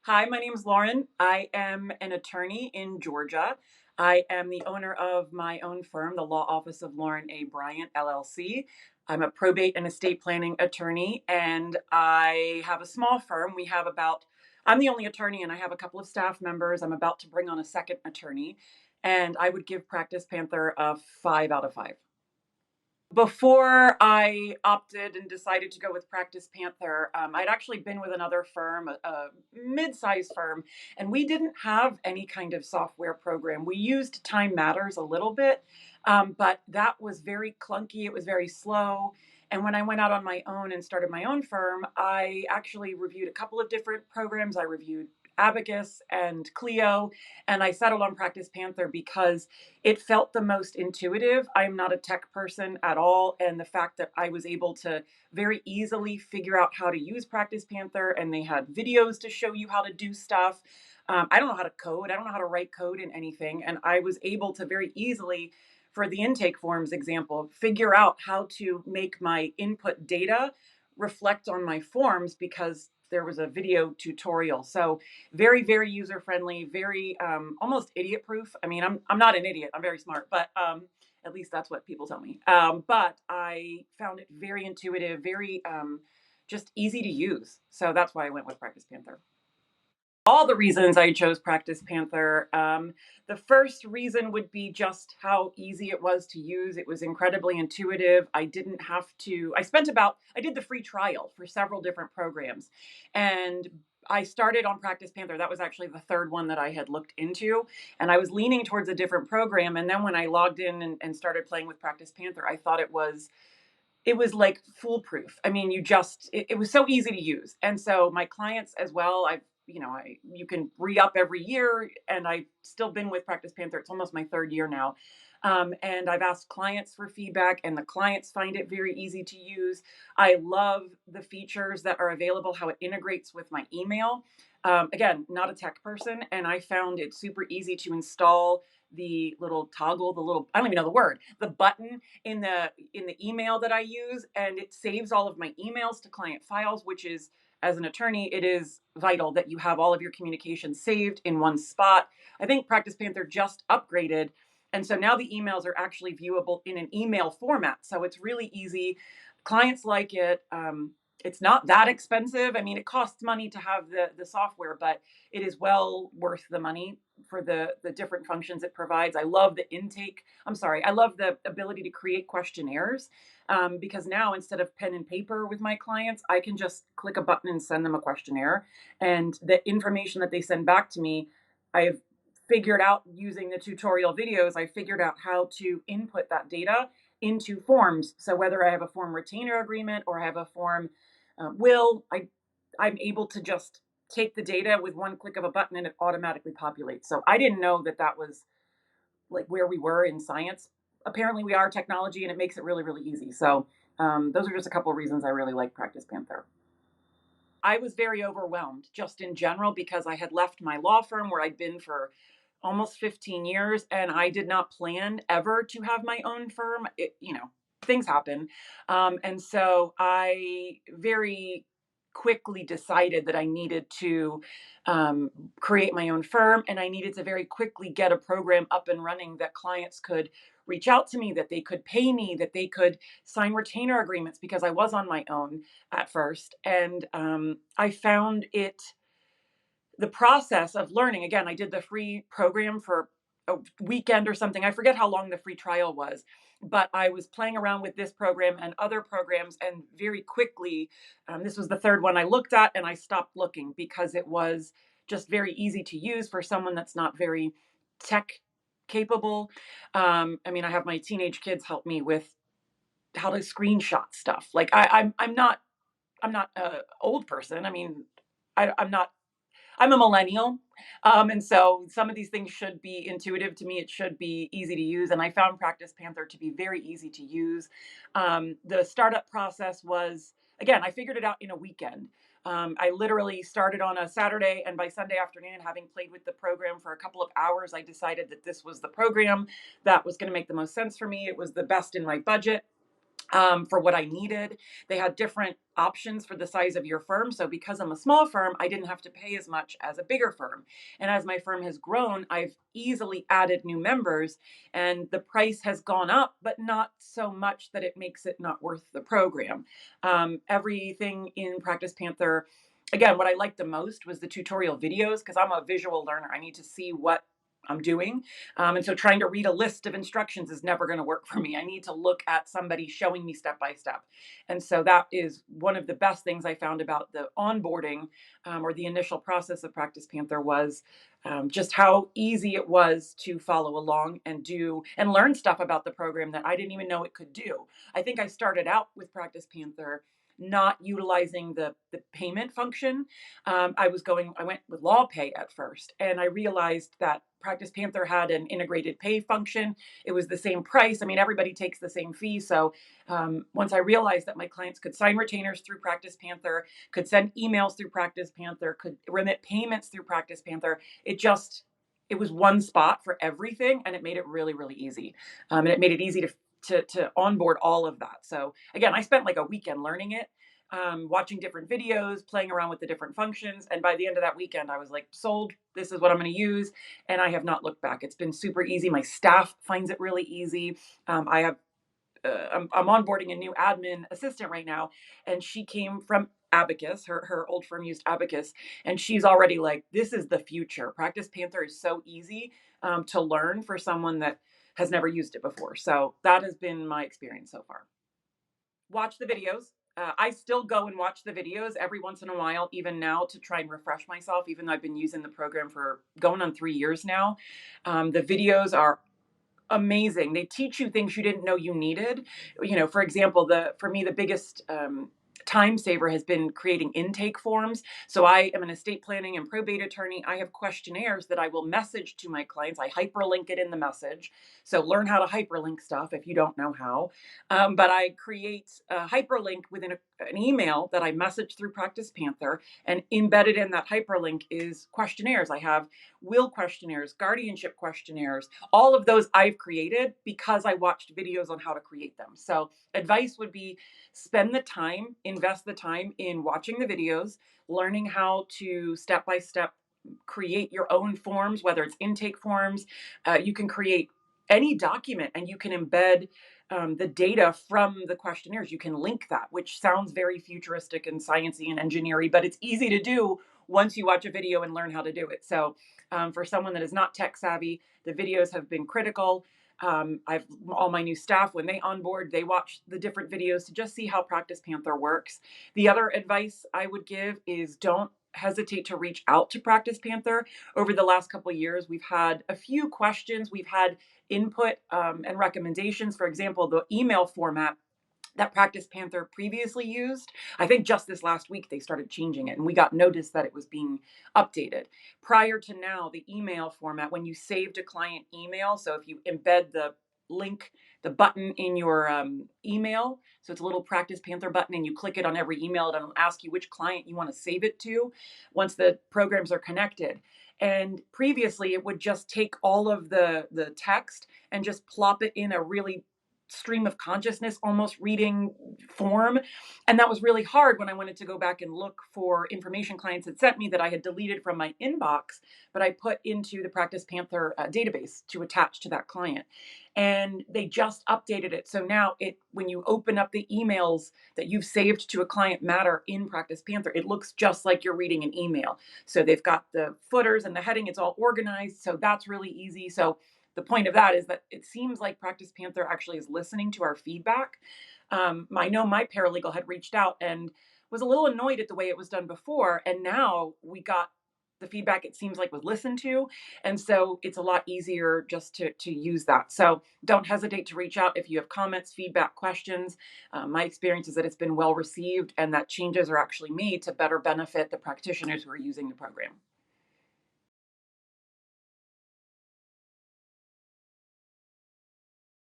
Hi, my name is Lauren. I am an attorney in Georgia. I am the owner of my own firm, the Law Office of Lauren A. Bryant, LLC. I'm a probate and estate planning attorney, and I have a small firm. I'm the only attorney, and I have a couple of staff members. I'm about to bring on a second attorney, and I would give Practice Panther a 5 out of 5. Before I opted and decided to go with Practice Panther, I'd actually been with another firm, a mid-sized firm, and we didn't have any kind of software program. We used Time Matters a little bit, but that was very clunky. It was very slow. And when I went out on my own and started my own firm, I actually reviewed a couple of different programs. I reviewed Abacus and Clio, and I settled on Practice Panther because it felt the most intuitive. I'm not a tech person at all. And the fact that I was able to very easily figure out how to use Practice Panther, and they had videos to show you how to do stuff. I don't know how to code. I don't know how to write code in anything. And I was able to very easily, for the intake forms example, figure out how to make my input data reflect on my forms because there was a video tutorial. So very, very user friendly, very almost idiot proof. I mean, I'm not an idiot. I'm very smart, but at least that's what people tell me. But I found it very intuitive, very just easy to use. So that's why I went with Practice Panther. All the reasons I chose Practice Panther. The first reason would be just how easy it was to use. It was incredibly intuitive. I did the free trial for several different programs. And I started on Practice Panther. That was actually the third one that I had looked into. And I was leaning towards a different program. And then when I logged in and started playing with Practice Panther, I thought it was like foolproof. I mean, it was so easy to use. And so my clients as well, you can re-up every year, and I've still been with Practice Panther. It's almost my third year now. And I've asked clients for feedback, and the clients find it very easy to use. I love the features that are available, how it integrates with my email. Again, not a tech person, and I found it super easy to install the little toggle, I don't even know the word, the button in the email that I use, and it saves all of my emails to client files, which is, as an attorney, it is vital that you have all of your communications saved in one spot. I think Practice Panther just upgraded, and so now the emails are actually viewable in an email format. So it's really easy. Clients like it. It's not that expensive. I mean, it costs money to have the software, but it is well worth the money for the different functions it provides. I love the intake. I'm sorry. I love the ability to create questionnaires, because now instead of pen and paper with my clients, I can just click a button and send them a questionnaire. And the information that they send back to me, I've figured out using the tutorial videos, I figured out how to input that data into forms. So whether I have a form retainer agreement or I have a form will, I'm able to just take the data with one click of a button and it automatically populates. So I didn't know that that was like where we were in science. Apparently, we are technology, and it makes it really, really easy. So those are just a couple of reasons I really like Practice Panther. I was very overwhelmed just in general because I had left my law firm where I'd been for almost 15 years, and I did not plan ever to have my own firm. Things happen. And so I very quickly decided that I needed to create my own firm, and I needed to very quickly get a program up and running that clients could reach out to me, that they could pay me, that they could sign retainer agreements, because I was on my own at first. And I found the process of learning. Again, I did the free program for a weekend or something. I forget how long the free trial was, but I was playing around with this program and other programs, and very quickly, this was the third one I looked at, and I stopped looking because it was just very easy to use for someone that's not very tech capable. I mean, I have my teenage kids help me with how to screenshot stuff. Like I'm not a old person. I mean, I'm not. I'm a millennial. And so some of these things should be intuitive to me. It should be easy to use. And I found Practice Panther to be very easy to use. The startup process was, again, I figured it out in a weekend. I literally started on a Saturday, and by Sunday afternoon, having played with the program for a couple of hours, I decided that this was the program that was going to make the most sense for me. It was the best in my budget. for what I needed. They had different options for the size of your firm. So because I'm a small firm, I didn't have to pay as much as a bigger firm. And as my firm has grown, I've easily added new members and the price has gone up, but not so much that it makes it not worth the program. Everything in Practice Panther, again, what I liked the most was the tutorial videos because I'm a visual learner. I need to see what I'm doing. And so trying to read a list of instructions is never going to work for me. I need to look at somebody showing me step by step. And so that is one of the best things I found about the onboarding or the initial process of Practice Panther was just how easy it was to follow along and do and learn stuff about the program that I didn't even know it could do. I think I started out with Practice Panther not utilizing the payment function. I went with law pay at first, and I realized that Practice Panther had an integrated pay function. It was the same price. I mean, everybody takes the same fee. So once I realized that my clients could sign retainers through Practice Panther, could send emails through Practice Panther, could remit payments through Practice Panther, it was one spot for everything, and it made it really, really easy. And it made it easy to onboard all of that. So again, I spent like a weekend learning it, watching different videos, playing around with the different functions. And by the end of that weekend, I was like, sold. This is what I'm going to use. And I have not looked back. It's been super easy. My staff finds it really easy. I have I'm onboarding a new admin assistant right now, and she came from Abacus. Her old firm used Abacus, and she's already like, "This is the future. Practice Panther is so easy to learn for someone that has never used it before." So that has been my experience so far. Watch the videos. I still go and watch the videos every once in a while, even now, to try and refresh myself. Even though I've been using the program for going on 3 years now, the videos are amazing. They teach you things you didn't know you needed. For example, the for me the biggest time saver has been creating intake forms. So I am an estate planning and probate attorney. I have questionnaires that I will message to my clients. I hyperlink it in the message. So learn how to hyperlink stuff if you don't know how. But I create a hyperlink within an email that I message through Practice Panther, and embedded in that hyperlink is questionnaires. I have will questionnaires, guardianship questionnaires, all of those I've created because I watched videos on how to create them. So advice would be spend the time, invest the time in watching the videos, learning how to step by step create your own forms, whether it's intake forms. You can create any document and you can embed the data from the questionnaires. You can link that, which sounds very futuristic and sciencey and engineering, but it's easy to do once you watch a video and learn how to do it. So for someone that is not tech savvy, the videos have been critical. I've all my new staff, when they onboard, they watch the different videos to just see how Practice Panther works. The other advice I would give is don't hesitate to reach out to Practice Panther. Over the last couple of years, we've had a few questions. We've had input and recommendations. For example, the email format that Practice Panther previously used. I think just this last week they started changing it and we got notice that it was being updated. Prior to now, the email format, when you saved a client email, so if you embed the link, the button in your email, so it's a little Practice Panther button and you click it on every email, it'll ask you which client you want to save it to once the programs are connected. And previously, it would just take all of the text and just plop it in a really stream of consciousness, almost reading form. And that was really hard when I wanted to go back and look for information clients had sent me that I had deleted from my inbox, but I put into the Practice Panther database to attach to that client. And they just updated it. So now when you open up the emails that you've saved to a client matter in Practice Panther, it looks just like you're reading an email. So they've got the footers and the heading, it's all organized. So that's really easy. So the point of that is that it seems like Practice Panther actually is listening to our feedback. I know my paralegal had reached out and was a little annoyed at the way it was done before. And now we got the feedback it seems like was listened to. And so it's a lot easier just to use that. So don't hesitate to reach out if you have comments, feedback, questions. My experience is that it's been well received and that changes are actually made to better benefit the practitioners who are using the program.